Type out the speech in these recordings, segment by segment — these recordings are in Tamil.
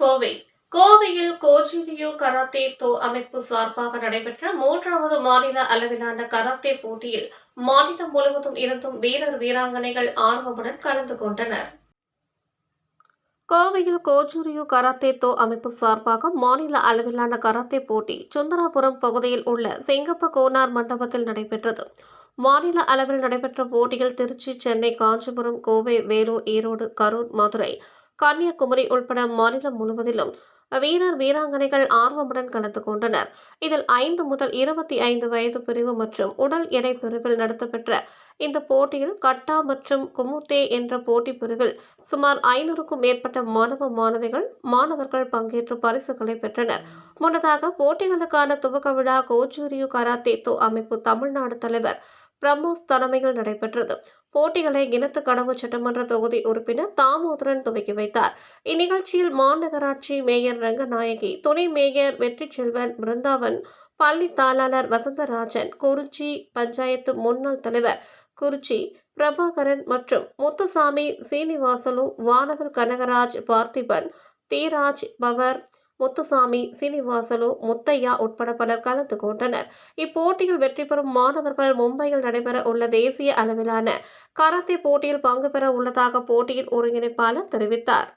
கோவை கோவையில் கோஜிரியூ கராத்தே தோ அமைப்பு சார்பாக நடைபெற்ற 3வது மாநில அளவிலான கராத்தே போட்டியில் மாநிலம் முழுவதும் இருந்தும் வீரர் வீராங்கனைகள் ஆர்வமுடன் கலந்து கொண்டனர். கோவையில் கோஜூரியோ கராத்தே தோ அமைப்பு சார்பாக மாநில அளவிலான கராத்தே போட்டி சுந்தராபுரம் பகுதியில் உள்ள செங்கப்ப கோனார் மண்டபத்தில் நடைபெற்றது. மாநில அளவில் நடைபெற்ற போட்டியில் திருச்சி, சென்னை, காஞ்சிபுரம், கோவை, வேலூர், ஈரோடு, கரூர், மதுரை, கன்னியாகுமரி உள்பட மாநிலம் முழுவதிலும் வீரர் வீராங்கனைகள் ஆர்வமுடன் கலந்து கொண்டனர். இதில் 5 முதல் 25 வயது பிரிவு மற்றும் உடல் எடை பிரிவில் நடத்தப்பெற்ற இந்த போட்டியில் கட்டா மற்றும் குமுத்தே என்ற போட்டி பிரிவில் சுமார் 500க்கும் மேற்பட்ட மாணவர்கள் பங்கேற்று பரிசுகளை பெற்றனர். முன்னதாக போட்டிகளுக்கான துவக்க விழா கோஜூரியோ கராத்தே தோ அமைப்பு தமிழ்நாடு தலைவர் பிரமோஸ் தலைமையில் நடைபெற்றது. போட்டிகளை கிணத்துக்கடவு சட்டமன்ற தொகுதி உறுப்பினர் தாமோதரன் துவக்கி வைத்தார். இந்நிகழ்ச்சியில் மாநகராட்சி மேயர் ரங்கநாயகி, துணை மேயர் வெற்றிச்செல்வன், பிருந்தாவன், பள்ளி தாளாளர் வசந்தராஜன், குறிச்சி பஞ்சாயத்து முன்னாள் தலைவர் குறிச்சி பிரபாகரன் மற்றும் முத்துசாமி, சீனிவாசலு, வானவில் கனகராஜ், பார்த்திபன், தீராஜ், பவர், முத்துசாமி, சீனிவாசலு, முத்தையா உட்பட பலர் கலந்து கொண்டனர். இப்போட்டியில் வெற்றி பெறும் மாணவர்கள் மும்பையில் நடைபெற உள்ள தேசிய அளவிலான கராத்தே போட்டியில் பங்கு பெற உள்ளதாக போட்டியின் ஒருங்கிணைப்பாளர் தெரிவித்தார்.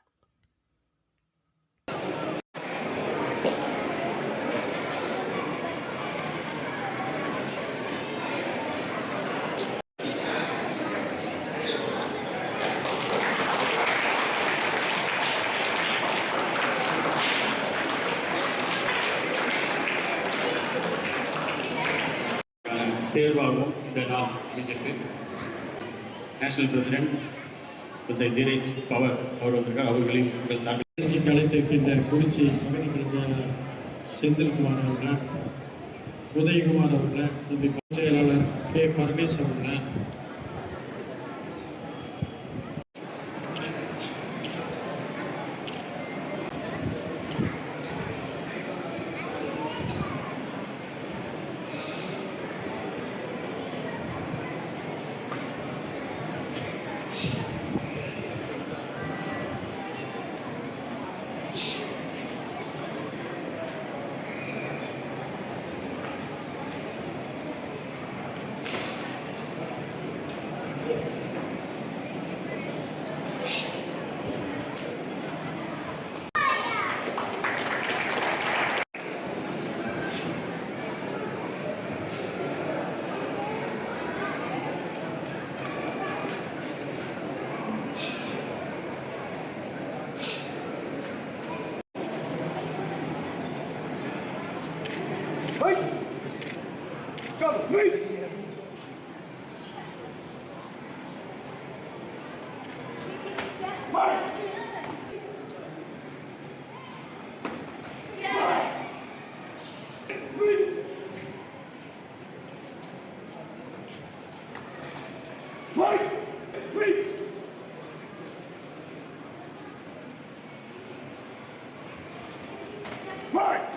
தேர்வாகும் இந்த நாள் அமைஞ்சிருக்கு. நேஷனல் பிரசிடென்ட் தந்தை தீரஜ் பவர் அவர்களின் உங்கள் சார்பில் அழைத்திருக்கின்ற குறிச்சி பகுதி செயலாளர் செந்தில்குமார் அவர்கள், உதயகுமார் அவர்கள், தந்தை செயலாளர் கே பரமேஸ் அவர்கள், Right!